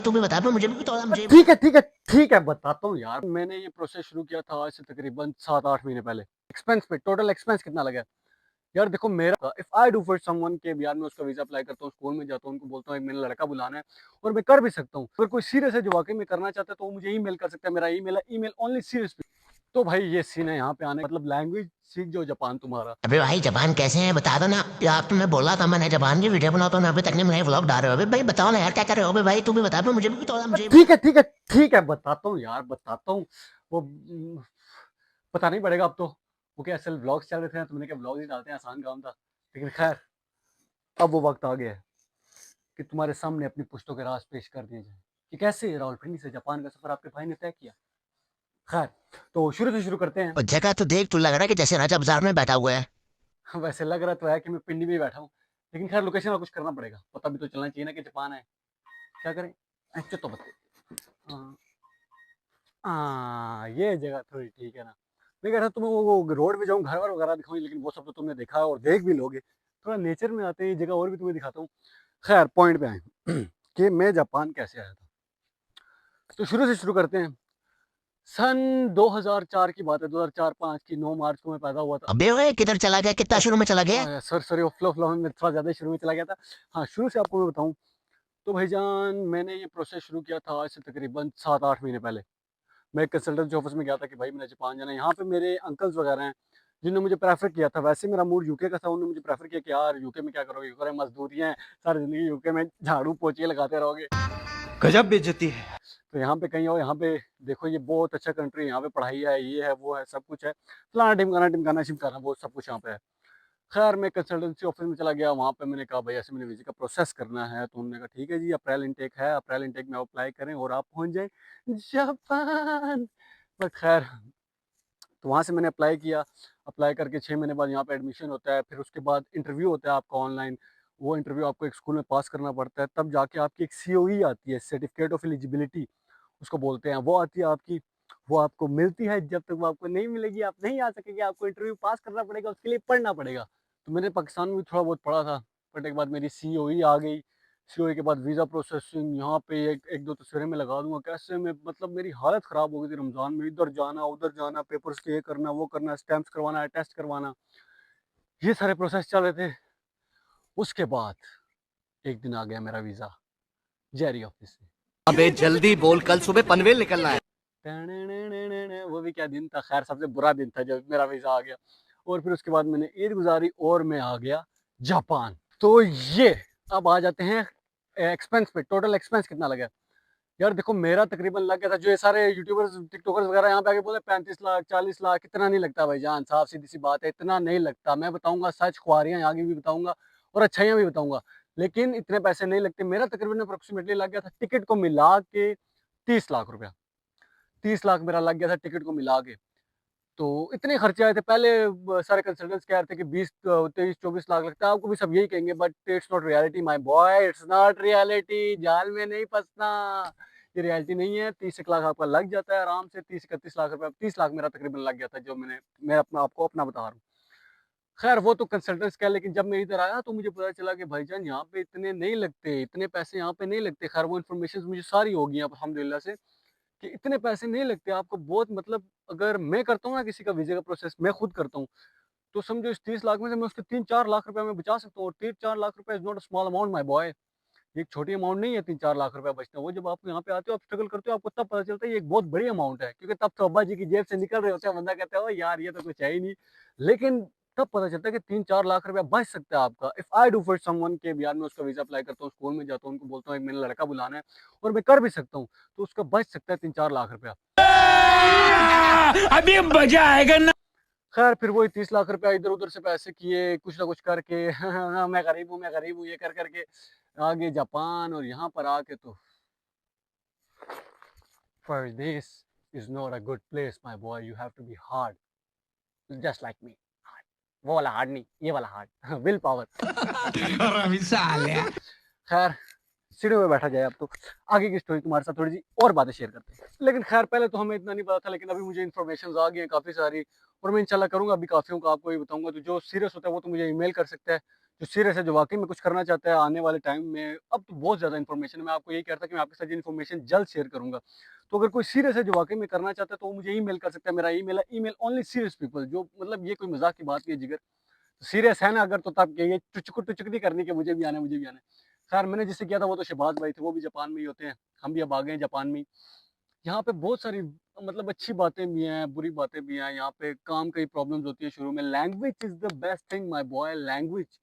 तू भी बता पे मुझे भी, तो मुझे ठीक है ठीक है ठीक है, बताता हूँ यार। मैंने ये प्रोसेस शुरू किया था आज से तकरीबन 7-8 महीने पहले। एक्सपेंस पे टोटल एक्सपेंस कितना लगा यार? देखो मेरा, if I do for someone के यार, मैं उसका वीजा अप्लाई करता हूँ, स्कूल में जाता हूँ, उनको बोलता हूँ मैंने लड़का बुलाना है, और मैं कर भी सकता हूँ। अगर कोई सीरियस है जो वाकई में करना चाहता है तो वो मुझे ईमेल कर सकता है। मेरा ईमेल है ईमेल ओनली सीरियस। तो भाई ये सीन है यहाँ पे आने, मतलब लैंग्वेज सीख जो जापान तुम्हारा। अबे भाई जापान कैसे हैं बता दो ना यार। तुमने बोला था मैंने जापान की वीडियो बनाता हूँ, अभी तक नहीं बनाई, व्लॉग डाल रहे हो। अबे भाई बताओ ना यार, क्या कर रहे हो? अबे भाई तू भी बता पे मुझे भी, तो मुझे ठीक है ठीक है ठीक है, बताता हूँ यार, बताता हूँ। वो पता नहीं पड़ेगा अब तो। वो क्या असल व्लॉग्स चल रहे थे तो मैंने क्या व्लॉग ही डालते हैं, आसान काम था। लेकिन खैर, अब वो वक्त आ गया है कि तुम्हारे सामने अपनी पुश्तों के राज पेश कर दिए जाए कि कैसे रावलपिंडी से जापान का सफर आपके भाई ने तय किया। खैर, तो शुरू से शुरू करते हैं। और जगह तो देख, तू लग रहा है कि जैसे राजा बाजार में बैठा हुआ है। वैसे लग रहा तो है कि मैं पिंडी में ही बैठा हूँ, लेकिन खैर लोकेशन का कुछ करना पड़ेगा, पता भी तो चलना चाहिए ना कि जापान है। क्या करें? अच्छा तो बता। हाँ हाँ, ये जगह थोड़ी ठीक है ना। मैं कह रहा तुम्हें वो रोड पे जाऊँ, घर वर वगैरह दिखाऊँ, लेकिन वो सब तो तुमने देखा है और देख भी लोगे। थोड़ा नेचर में आते हैं, ये जगह और भी तुम्हें दिखाता हूँ। खैर पॉइंट पे आए कि मैं जापान कैसे आया था। तो शुरू से शुरू करते हैं। सन 2004 की बात है, 2004-5 की 9 मार्च को मैं पैदा हुआ था। अबे ओए किधर चला गया, कितना शुरू में चला गया? सर सॉरी, फ्लो फ्लो में थोड़ा ज़्यादा शुरू में चला गया था। हाँ, शुरू से आपको मैं बताऊँ तो भाईजान, मैंने ये प्रोसेस शुरू किया था आज से तकरीबन 7-8 महीने पहले। मैं एक कंसल्टेंसी ऑफिस में गया था कि भाई मैंने जापान जाना है। यहाँ पे मेरे अंकल्स वगैरह हैं जिन्होंने मुझे प्रेफर किया था। वैसे मेरा मूड यूके का था, उन्होंने मुझे प्रेफर किया कि यार यूके में क्या करोगे, यूके में मजदूरियाँ हैं, सारी ज़िंदगी यूके में झाड़ू पोछे लगाते रहोगे, गजब बेइज्जती है। तो यहाँ पे कहीं और, यहाँ पे देखो ये बहुत अच्छा कंट्री है, यहाँ पे पढ़ाई है, ये है वो है, सब कुछ है, फलाना ढिमकाना शिमकाना वो सब कुछ यहाँ पे है। खैर मैं कंसल्टेंसी ऑफिस में चला गया, वहाँ पे मैंने कहा भाई ऐसे मैंने वीज़े का प्रोसेस करना है, तो उन्होंने कहा ठीक है जी, अप्रैल इनटेक है, अप्रैल इनटेक में अप्लाई करें और आप पहुँच जाएँ जापान। बट खैर, तो वहाँ से मैंने अप्लाई किया। अप्लाई करके 6 महीने बाद यहाँ पे एडमिशन होता है, फिर उसके बाद इंटरव्यू होता है आपका ऑनलाइन। वो इंटरव्यू आपको एक स्कूल में पास करना पड़ता है, तब जाके आपकी एक सीओई आती है, सर्टिफिकेट ऑफ एलिजिबिलिटी उसको बोलते हैं, वो आती है आपकी। वो आपको मिलती है, जब तक वो आपको नहीं मिलेगी आप नहीं आ सकेंगे, आपको इंटरव्यू पास करना पड़ेगा, उसके लिए पढ़ना पड़ेगा। तो मैंने पाकिस्तान में भी थोड़ा बहुत पढ़ा था, बट एक बाद मेरी सीओई आ गई। सीओई के बाद वीज़ा प्रोसेसिंग, यहाँ पे एक एक दो तस्वीरें मैं लगा दूंगा कैसे मैं, मतलब मेरी हालत ख़राब हो गई थी रमज़ान में, इधर जाना उधर जाना, पेपर्स के ये करना वो करना, स्टैंप्स करवाना, टेस्ट करवाना, ये सारे प्रोसेस चल रहे थे। उसके बाद एक दिन आ गया मेरा वीज़ा जेरी ऑफिस से। अबे जल्दी बोल, कल सुबह पनवेल निकलना है। वो भी क्या दिन था, खैर सबसे बुरा दिन था जब मेरा वीज़ा आ गया। और फिर उसके बाद मैंने ईद गुजारी और मैं आ गया जापान। तो ये, अब आ जाते हैं एक्सपेंस पे, टोटल एक्सपेंस कितना लगा यार? देखो मेरा तकरीबन लग गया था, जो ये सारे यूट्यूबर्स टिकटॉकर्स वगैरह यहाँ पे आके बोले 35 लाख 40 लाख, इतना नहीं लगता भाईजान, साफ सीधी सी बात है, इतना नहीं लगता। मैं बताऊंगा सच, खुआरियाँ आगे भी बताऊंगा और अच्छाइयाँ भी बताऊंगा, लेकिन इतने पैसे नहीं लगते। मेरा तकरीबन अप्रोक्सीमेटली लग गया था टिकट को मिला के 30 लाख रुपया। 30 लाख मेरा लग गया था टिकट को मिला के। तो इतने खर्चे आए थे पहले। सारे कंसल्टेंट्स कह रहे थे कि 20 23 24 लाख लगता है, आपको भी सब यही कहेंगे, but it's not reality my boy, it's not reality, जाल में नहीं फंसना। ये रियलिटी नहीं है। 30 1 लाख आपका लग जाता है आराम से, 30 31 लाख रुपया, 30 लाख मेरा तकरीबन लग गया था, जो मैं अपना आपको अपना बता रहा हूँ। खैर वो तो कंसल्टेंट्स क्या, लेकिन जब मैं इधर आया तो मुझे पता चला कि भाईजान यहाँ पे इतने नहीं लगते, इतने पैसे यहाँ पे नहीं लगते। खैर वो इन्फॉर्मेशन मुझे सारी हो गई अल्हम्दुलिल्लाह से कि इतने पैसे नहीं लगते आपको, बहुत मतलब अगर मैं करता हूँ ना किसी का वीज़े का प्रोसेस, मैं खुद करता हूँ, तो समझो इस 30 लाख में से मैं उसके 3-4 लाख रुपए मैं बचा सकता हूँ, और 3-4 लाख रुपए is not a small amount my boy. ये एक छोटी अमाउंट नहीं है 3-4 लाख रुपए बचना। वो जब आप यहाँ पे आते हो, आप स्ट्रगल करते हो, आपको तब पता चलता है ये एक बहुत बड़ी अमाउंट है, क्योंकि तब तो अब्बा जी की जेब से निकल रहे होते हैं, बंदा कहता है ओ यार ये तो कुछ है ही नहीं। लेकिन तब पता चलता है कि 3-4 लाख रुपया बच सकता है आपका, if I do for someone के यार, मैं उसका वीज़ा अप्लाई करता हूँ, स्कूल में जाता हूँ, उनको बोलता हूँ एक मैंने लड़का बुलाना है, और मैं कर भी सकता हूँ, तो उसका बच सकता है 3-4 लाख रुपया। अभी मजा आएगा ना। खैर फिर वही 30 लाख रुपया इधर उधर से पैसे किए, कुछ ना कुछ करके मैं गरीब हूँ मैं गरीब हूँ, ये कर करके आगे जापान, और यहाँ पर आके तो for this is not a good place my boy, you have to be hard just like me, hard। वो वाला हार्ड नहीं, ये वाला हार्ड विल पावर। खैर सीढ़ी में बैठा जाए, अब तो आगे की स्टोरी तुम्हारे साथ थोड़ी सी और बातें शेयर करते हैं। लेकिन खैर पहले तो हमें इतना नहीं पता था, लेकिन अभी मुझे इन्फॉर्मेशन आ गई हैं काफ़ी सारी, और मैं इंशाल्लाह करूँगा अभी काफ़ियों को आपको ये बताऊंगा। तो जो सीरियस होता है वो तो मुझे ईमेल कर सकता है, जो सीरियस है, जो वाक़ई में कुछ करना चाहता है आने वाले टाइम में। अब तो बहुत ज़्यादा इन्फॉर्मेशन है, मैं आपको यही कह रहा था कि मैं आपके साथ ये इन्फॉर्मेशन जल्द शेयर करूँगा। तो अगर कोई सीरियस है जो वाक़ई में करना चाहता है तो वो मुझे ईमेल कर सकता है, मेरा ईमेल है ईमेल ओनली सीरियस पीपल, जो मतलब ये कोई मज़ाक की बात नहीं है जिगर। सीरियस है ना अगर, तो तब ये टुचक नहीं करनी कि मुझे भी आना है, मुझे भी आना है। खैर मैंने जिससे किया था वो तो शहबाज भाई थे, वो भी जापान में ही होते हैं, हम भी अब आ गए हैं जापान में ही। यहाँ पे बहुत सारी मतलब अच्छी बातें भी हैं, बुरी बातें भी हैं, यहाँ पे काम की प्रॉब्लम्स होती है शुरू में। Language is the best thing my boy, language.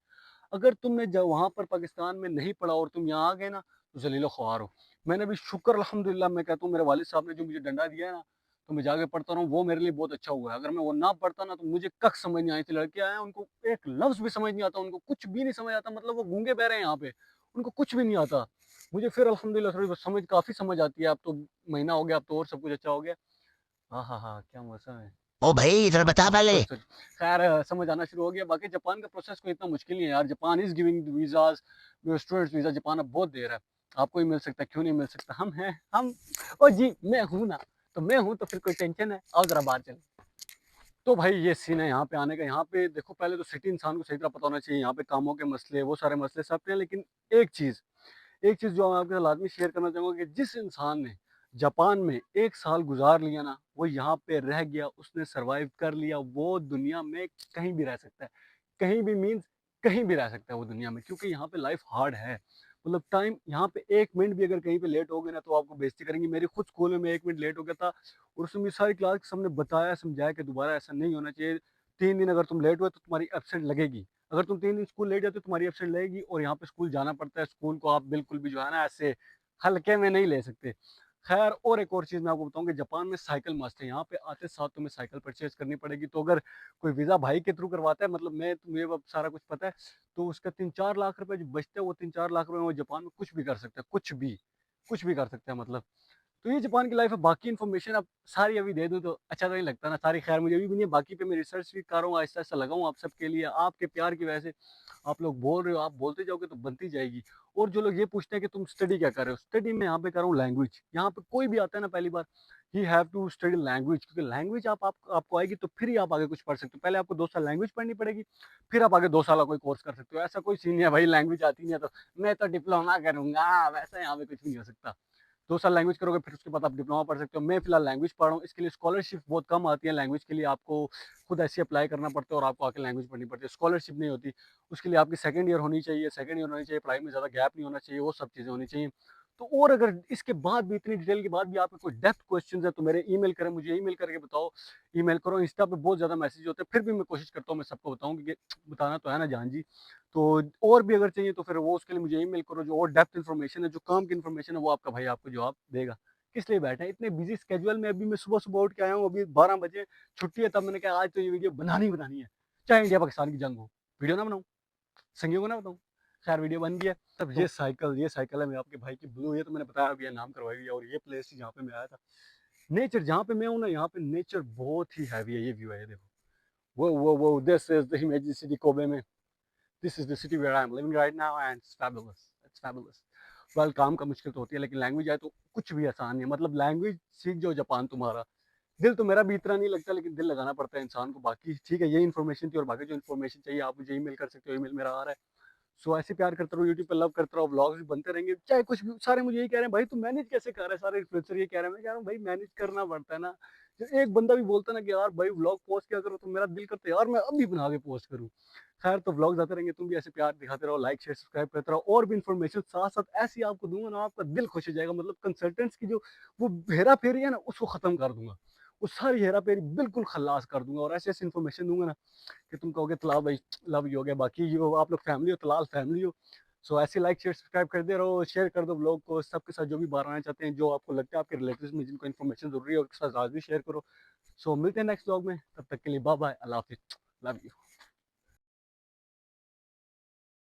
अगर तुमने जब वहाँ पर पाकिस्तान में नहीं पढ़ा और तुम यहाँ आ गए ना, तो ज़लीलो ख्वार हो। मैंने भी शुक्र अल्हम्दुलिल्लाह मैं कहता हूँ, मेरे वालिद साहब ने जो मुझे डंडा दिया है ना, तो मैं जाके पढ़ता रहा हूँ, वो मेरे लिए बहुत अच्छा हुआ है। अगर मैं वो ना पढ़ता ना, तो मुझे कख समझ नहीं आई थी। लड़के आए हैं, उनको एक लफ्ज़ भी समझ नहीं आता, उनको कुछ भी नहीं समझ आता, मतलब वो गूंगे बहरे हैं यहाँ पे, उनको कुछ भी नहीं आता। मुझे फिर अल्हम्दुलिल्लाह थोड़ी बहुत समझ, काफ़ी समझ आती है। अब तो महीना हो गया, अब तो और सब कुछ अच्छा हो गया। हाँ, हाँ, हाँ, क्या मौसम है। ओ भाई इधर बता हाँ, पहले। Sorry, sorry. ख़ैर समझ आना शुरू हो गया। बाकी जापान का प्रोसेस कोई इतना मुश्किल नहीं है यार। Japan is giving visas, students visa Japan अब बहुत दे रहा है। आपको ही मिल सकता है, क्यों नहीं मिल सकता? हम हैं, हम ओ जी, मैं हूँ ना, तो मैं हूँ तो फिर कोई टेंशन है? आओ ज़रा बाहर चलें। तो भाई ये सीन है यहाँ पे आने का। यहाँ पे देखो, पहले तो सिटी इंसान को सही तरह पता होना चाहिए, यहाँ पे कामों के मसले, वो सारे मसले सब के हैं। लेकिन एक चीज़ एक चीज़ जो मैं आपके साथ लाज़मी शेयर करना चाहूँगा, कि जिस इंसान ने जापान में 1 साल गुज़ार लिया ना, वो यहाँ पे रह गया, उसने सर्वाइव कर लिया, वो दुनिया में कहीं भी रह सकता है। कहीं भी मीन्स कहीं भी रह सकता है वो दुनिया में, क्योंकि यहाँ पे लाइफ़ हार्ड है। मतलब टाइम यहाँ पे 1 मिनट भी अगर कहीं पे लेट हो गए ना, तो आपको बेइज़्ज़ती करेंगे। मेरी खुद स्कूल में मैं 1 मिनट लेट हो गया था, और उसमें मेरी सारी क्लास के सामने बताया, समझाया कि दोबारा ऐसा नहीं होना चाहिए। 3 दिन अगर तुम लेट हुए तो तुम्हारी एब्सेंट लगेगी। अगर तुम 3 दिन स्कूल लेट जाते हो, तुम्हारी एब्सेंट लगेगी, और यहाँ पे स्कूल जाना पड़ता है। स्कूल को आप बिल्कुल भी जो है ना ऐसे हल्के में नहीं ले सकते। ख़ैर, और एक और चीज़ मैं आपको बताऊँ कि जापान में साइकिल मस्ट है। यहाँ पे आते साथ तुम्हें साइकिल परचेज़ करनी पड़ेगी। तो अगर कोई वीज़ा भाई के थ्रू करवाता है, मतलब मुझे अब सारा कुछ पता है, तो उसका 3-4 लाख रुपए जो बचते हैं, वो 3-4 लाख रुपए में वो जापान में कुछ भी कर सकता है, कुछ भी कर सकता है मतलब। तो ये जापान की लाइफ है। बाकी इन्फॉर्मेशन अब सारी अभी दे दूँ तो अच्छा तो नहीं लगता ना, सारी खैर मुझे अभी भी नहीं है। बाकी पे मैं रिसर्च भी कर रहा हूँ, आहिस्ता-आहिस्ता लगाऊँ आप सबके लिए। आपके प्यार की वजह से आप लोग बोल रहे हो, आप बोलते जाओगे तो बनती जाएगी। और जो लोग ये पूछते हैं कि तुम स्टडी क्या कर रहे हो? स्टडी मैं यहाँ पे कर रहा हूँ लैंग्वेज। यहाँ पे कोई भी आता है ना पहली बार, he have to study language, क्योंकि लैंग्वेज आपको आएगी तो फिर ही आप आगे कुछ पढ़ सकते हो। पहले आपको 2 साल लैंग्वेज पढ़नी पड़ेगी, फिर आप आगे 2 साल का कोई कोर्स कर सकते हो। ऐसा कोई सीन नहीं है भाई, लैंग्वेज आती नहीं है तो मैं तो डिप्लोमा करूँगा, वैसा यहाँ पे कुछ नहीं हो सकता। 2 साल लैंग्वेज करोगे, फिर उसके बाद आप डिप्लोमा पढ़ सकते हो। मैं फिलहाल लैंग्वेज पढ़ रहा हूँ, इसके लिए स्कॉलरशिप बहुत कम आती है लैंग्वेज के लिए। आपको खुद ऐसे अप्लाई करना पड़ता है और आपको आके लैंग्वेज पढ़नी पड़ती है। स्कॉलरशिप नहीं होती। उसके लिए आपकी सेकंड ईयर होनी चाहिए, पढ़ाई में ज़्यादा गैप नहीं होना चाहिए, वो सब चीज़ें होनी चाहिए। तो और अगर इसके बाद भी, इतनी डिटेल के बाद भी आपके कोई डेप्थ क्वेश्चंस है, तो मेरे ईमेल करें, मुझे ईमेल करके बताओ। ईमेल करो, इंस्टा पे बहुत ज़्यादा मैसेज होते हैं, फिर भी मैं कोशिश करता हूँ मैं सबको बताऊँ, क्योंकि बताना तो है ना जान जी। तो और भी अगर चाहिए तो फिर वो उसके लिए मुझे ईमेल करो। जो और डेप्थ इन्फॉर्मेशन है, जो काम की इन्फॉर्मेशन है, वो आपका भाई आपको जवाब देगा। किस लिए बैठे हैं इतने बिजी स्केड्यूल में? अभी मैं सुबह-सुबह उठ के आया हूँ, अभी 12 बजे छुट्टी है, तब मैंने कहा आज तो ये वीडियो बनानी ही बनानी है। चाहे इंडिया पाकिस्तान की जंग हो, वीडियो ना बनाऊँ, संगियों को ना बताऊँ। खैर वीडियो बन गई है। तब ये साइकिल है मेरे आपके भाई की ब्लू, ये तो मैंने बताया अभी, ये नाम करवाई हुई है। और ये प्लेस जहाँ पे मैं आया था, नेचर जहाँ पे मैं हूँ ना, यहाँ पे नेचर बहुत ही हैवी है। ये व्यू है, ये देखो। वो this is the imagine city Kobe में। This is the city where I am living right now and it's fabulous, it's fabulous. Well, काम का मुश्किल तो होती है, लेकिन लैंग्वेज आए तो कुछ भी आसान नहीं है। मतलब लैंग्वेज सीख जाओ जापान तुम्हारा। दिल तो मेरा भी इतना नहीं लगता, लेकिन दिल लगाना पड़ता है इंसान को। बाकी ठीक है, ये इन्फॉर्मेशन थी, और बाकी जो इन्फॉर्मेशन चाहिए आप मुझे ईमेल कर सकते हो, ईमेल मेरा आ रहा है। सो ऐसे प्यार करते रहो, यूट्यूब पे लव करते रहो, व्लॉग्स भी बनते रहेंगे, चाहे कुछ भी। सारे मुझे यही कह रहे हैं, भाई तू मैनेज कैसे कर रहा है? सारे इन्फ्लुएंसर ये कह रहे हैं, मैं कह रहा हूँ भाई मैनेज करना पड़ता है ना। जो एक बंदा भी बोलता है ना कि यार भाई व्लॉग पोस्ट क्या करो, तो मेरा दिल करता है यार मैं अभी बना के पोस्ट करूँ। खैर, तो व्लॉग्स आते रहेंगे, तुम भी ऐसे प्यार दिखाते रहो, लाइक शेयर सब्सक्राइब करते रहो। और भी इन्फॉर्मेशन साथ साथ ऐसी आपको दूंगा ना, आपका दिल खुश हो जाएगा। मतलब कंसल्टेंट्स की जो वो हेरा फेरी है ना, उसको खत्म कर दूंगा। वो सारी हेरा फेरी बिल्कुल खल्लास कर दूंगा, और ऐसे ऐसे इन्फॉर्मेशन दूंगा ना कि तुम कहोगे तला भाई लव यू हो गया। बाकी जो आप लोग फैमिली हो, तलाल फैमिली हो। सो ऐसे लाइक शेयर सब्सक्राइब करते रहो, शेयर कर दो ब्लॉग को सबके साथ, जो भी बाहर आना चाहते हैं, जो आपको लगता है आपके रिलेटिव्स में जिनको इन्फॉर्मेशन जरूरी है, उसके साथ आज भी शेयर करो। सो मिलते हैं नेक्स्ट ब्लॉग में, तब तक के लिए बाय बाय, अल्लाह हाफिज, लव यू।